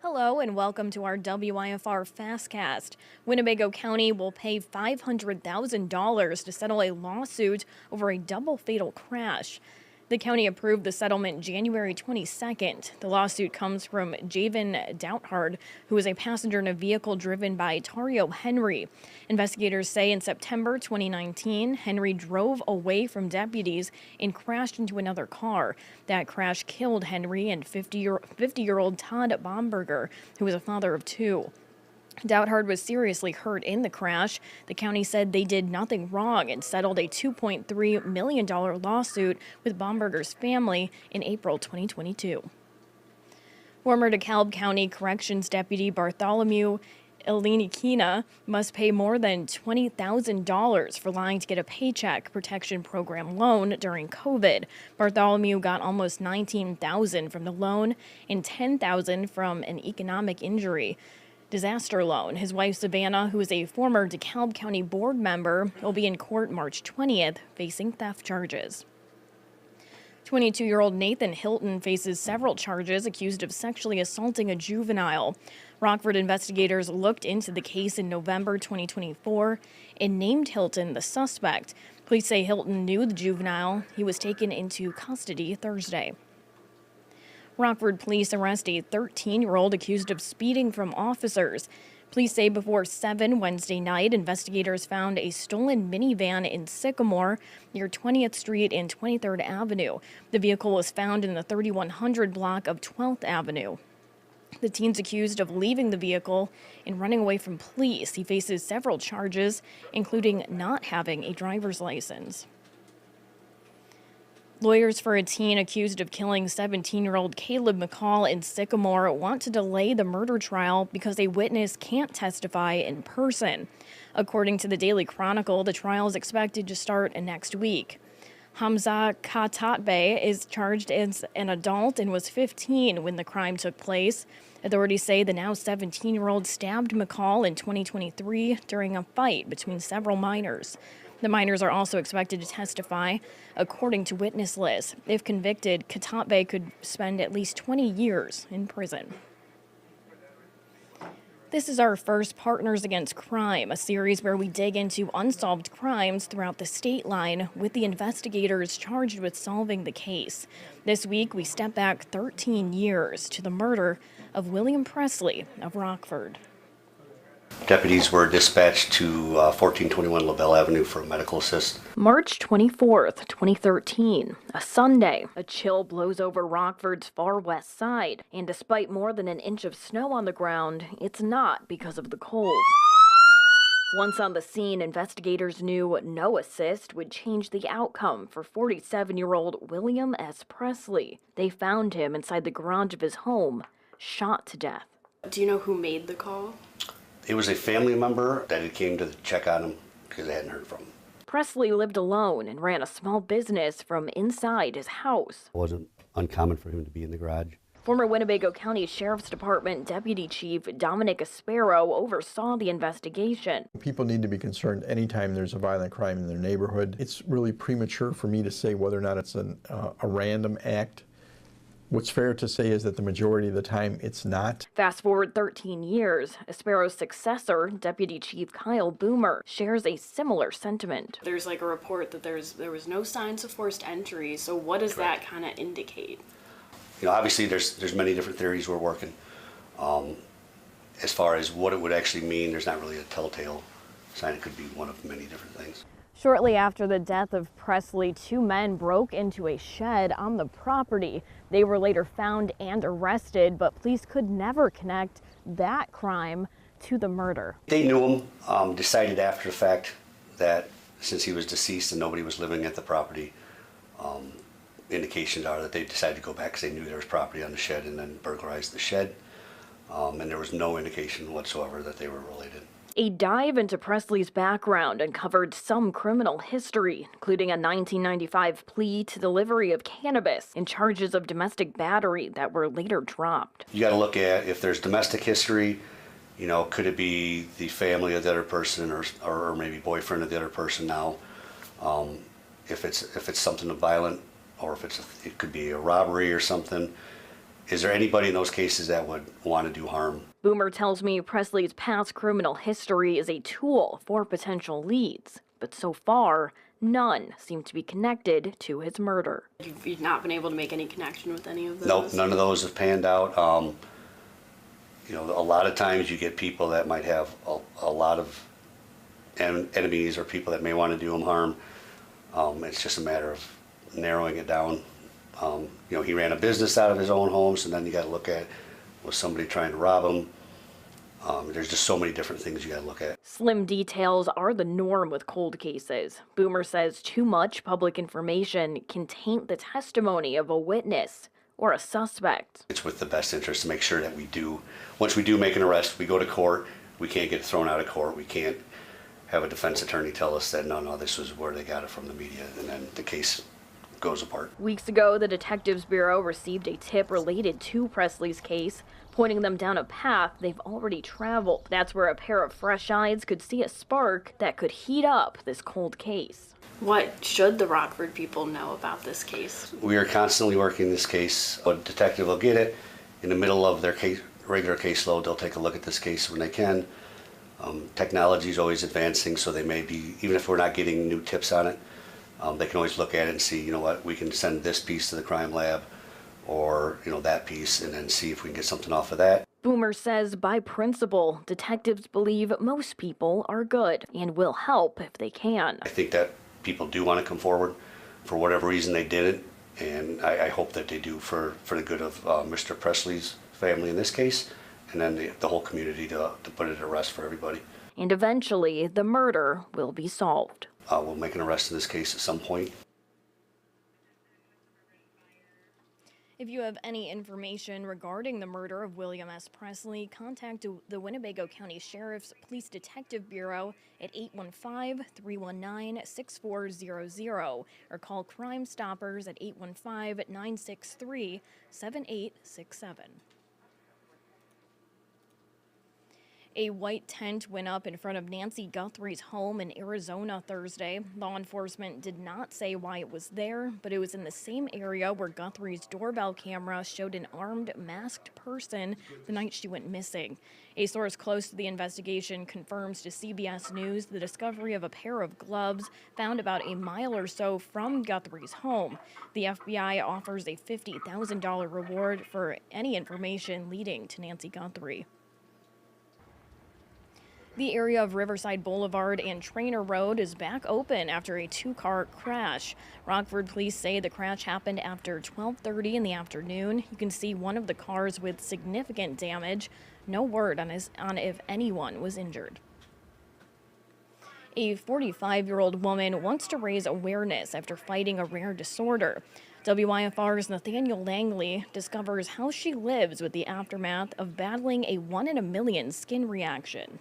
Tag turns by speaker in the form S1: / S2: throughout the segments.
S1: Hello and welcome to our WIFR FastCast. Winnebago County will pay $500,000 to settle a lawsuit over a double fatal crash. The county approved the settlement January 22nd. The lawsuit comes from Javen Douthard, who was a passenger in a vehicle driven by Tario Henry. Investigators say in September 2019, Henry drove away from deputies and crashed into another car. That crash killed Henry and 50-year-old Todd Bomberger, who was a father of two. Douthard was seriously hurt in the crash. The county said they did nothing wrong and settled a $2.3 million lawsuit with Bomberger's family in April 2022. Former DeKalb County Corrections Deputy Bartholomew Ilinikina must pay more than $20,000 for lying to get a Paycheck Protection Program loan during COVID. Bartholomew got almost $19,000 from the loan and $10,000 from an economic injury disaster loan. His wife, Savannah, who is a former DeKalb County board member, will be in court March 20th facing theft charges. 22-year-old Nathan Hilton faces several charges accused of sexually assaulting a juvenile. Rockford investigators looked into the case in November 2024 and named Hilton the suspect. Police say Hilton knew the juvenile. He was taken into custody Thursday. Rockford police arrest a 13-year-old accused of speeding from officers. Police say before 7 Wednesday night, investigators found a stolen minivan in Sycamore near 20th Street and 23rd Avenue. The vehicle was found in the 3100 block of 12th Avenue. The teen's accused of leaving the vehicle and running away from police. He faces several charges, including not having a driver's license. Lawyers for a teen accused of killing 17-year-old Caleb McCall in Sycamore want to delay the murder trial because a witness can't testify in person. According to the Daily Chronicle, the trial is expected to start next week. Hamza Katatbe is charged as an adult and was 15 when the crime took place. Authorities say the now 17-year-old stabbed McCall in 2023 during a fight between several minors. The minors are also expected to testify, according to witness lists. If convicted, Katatbe could spend at least 20 years in prison. This is our first Partners Against Crime, a series where we dig into unsolved crimes throughout the state line with the investigators charged with solving the case. This week, we step back 13 years to the murder of William Presley of Rockford.
S2: Deputies were dispatched to 1421 LaBelle Avenue for a medical assist.
S1: March 24th, 2013, a Sunday. A chill blows over Rockford's far west side, and despite more than an inch of snow on the ground, it's not because of the cold. Once on the scene, investigators knew no assist would change the outcome for 47-year-old William S. Presley. They found him inside the garage of his home, shot to death.
S3: Do you know who made the call?
S2: It was a family member that had came to check on him because they hadn't heard from him.
S1: Presley lived alone and ran a small business from inside his house.
S2: It wasn't uncommon for him to be in the garage.
S1: Former Winnebago County Sheriff's Department Deputy Chief Dominic Aspero oversaw the investigation.
S4: People need to be concerned anytime there's a violent crime in their neighborhood. It's really premature for me to say whether or not it's a random act. What's fair to say is that the majority of the time it's not.
S1: Fast forward 13 years, Aspero's successor, Deputy Chief Kyle Boomer, shares a similar sentiment.
S3: There's like a report that there was no signs of forced entry, so what does that kind of indicate?
S2: You know, obviously there's many different theories we're working. As far as what it would actually mean, there's not really a telltale sign. It could be one of many different things.
S1: Shortly after the death of Presley, two men broke into a shed on the property. They were later found and arrested, but police could never connect that crime to the murder.
S2: They knew him, decided after the fact that since he was deceased and nobody was living at the property, indications are that they decided to go back because they knew there was property on the shed and then burglarized the shed. And there was no indication whatsoever that they were related.
S1: A dive into Presley's background uncovered some criminal history, including a 1995 plea to delivery of cannabis and charges of domestic battery that were later dropped.
S2: You got to look at if there's domestic history, you know, could it be the family of the other person or maybe boyfriend of the other person now? If it's something violent, or if it could be a robbery or something. is there anybody in those cases that would want to do harm?
S1: Boomer tells me Presley's past criminal history is a tool for potential leads, but so far, none seem to be connected to his murder.
S3: You've not been able to make any connection with any of those?
S2: Nope, none of those have panned out. You know, a lot of times you get people that might have a lot of enemies or people that may want to do them harm. It's just a matter of narrowing it down. You know, he ran a business out of his own home, so then you got to look at, was somebody trying to rob him? There's just so many different things you got to look at.
S1: Slim details are the norm with cold cases. Boomer says too much public information can taint the testimony of a witness or a suspect.
S2: It's with the best interest to make sure that once we do make an arrest, we go to court, we can't get thrown out of court, we can't have a defense attorney tell us that no, this was where they got it from the media, and then the case goes apart.
S1: Weeks ago, the Detectives Bureau received a tip related to Presley's case, pointing them down a path they've already traveled. That's where a pair of fresh eyes could see a spark that could heat up this cold case.
S3: What should the Rockford people know about this case?
S2: We are constantly working this case. A detective will get it in the middle of their regular caseload. They'll take a look at this case when they can. Technology is always advancing, so they may be, even if we're not getting new tips on it, they can always look at it and see, you know what, we can send this piece to the crime lab or, you know, that piece, and then see if we can get something off of that.
S1: Boomer says by principle, detectives believe most people are good and will help if they can.
S2: I think that people do want to come forward for whatever reason they did it, and I hope that they do for the good of Mr. Presley's family in this case, and then the whole community to put it at rest for everybody.
S1: And eventually, the murder will be solved.
S2: We'll make an arrest in this case at some point.
S1: If you have any information regarding the murder of William S. Presley, contact the Winnebago County Sheriff's Police Detective Bureau at 815-319-6400 or call Crime Stoppers at 815-963-7867. A white tent went up in front of Nancy Guthrie's home in Arizona Thursday. Law enforcement did not say why it was there, but it was in the same area where Guthrie's doorbell camera showed an armed, masked person the night she went missing. A source close to the investigation confirms to CBS News the discovery of a pair of gloves found about a mile or so from Guthrie's home. The FBI offers a $50,000 reward for any information leading to Nancy Guthrie. The area of Riverside Boulevard and Trainer Road is back open after a two-car crash. Rockford police say the crash happened after 12:30 in the afternoon. You can see one of the cars with significant damage. No word on if anyone was injured. A 45-year-old woman wants to raise awareness after fighting a rare disorder. WIFR's Nathaniel Langley discovers how she lives with the aftermath of battling a 1 in a million skin reaction.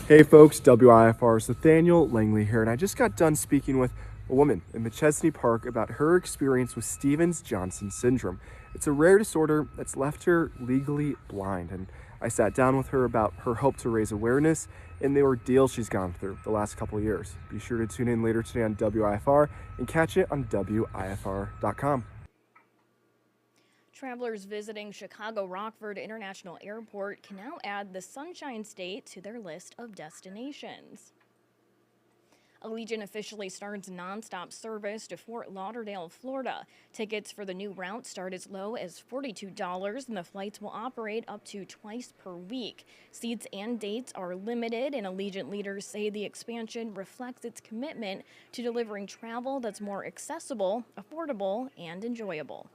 S5: Hey folks, WIFR's Nathaniel Langley here, and I just got done speaking with a woman in McChesney Park about her experience with Stevens-Johnson syndrome. It's a rare disorder that's left her legally blind, and I sat down with her about her hope to raise awareness and the ordeal she's gone through the last couple of years. Be sure to tune in later today on WIFR and catch it on WIFR.com.
S1: Travelers visiting Chicago Rockford International Airport can now add the Sunshine State to their list of destinations. Allegiant officially starts nonstop service to Fort Lauderdale, Florida. Tickets for the new route start as low as $42, and the flights will operate up to twice per week. Seats and dates are limited, and Allegiant leaders say the expansion reflects its commitment to delivering travel that's more accessible, affordable, and enjoyable.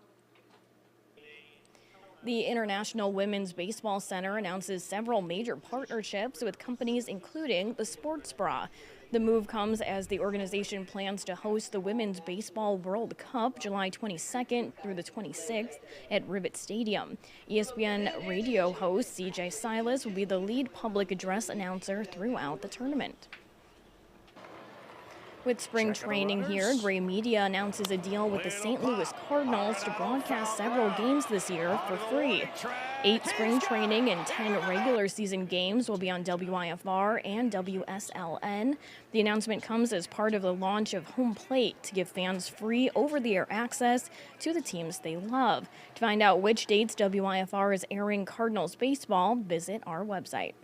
S1: The International Women's Baseball Center announces several major partnerships with companies including the Sports Bra. The move comes as the organization plans to host the Women's Baseball World Cup July 22nd through the 26th at Rivet Stadium. ESPN radio host CJ Silas will be the lead public address announcer throughout the tournament. With spring training here, Gray Media announces a deal with the St. Louis Cardinals to broadcast several games this year for free. 8 spring training and 10 regular season games will be on WIFR and WSLN. The announcement comes as part of the launch of Home Plate to give fans free over-the-air access to the teams they love. To find out which dates WIFR is airing Cardinals baseball, visit our website.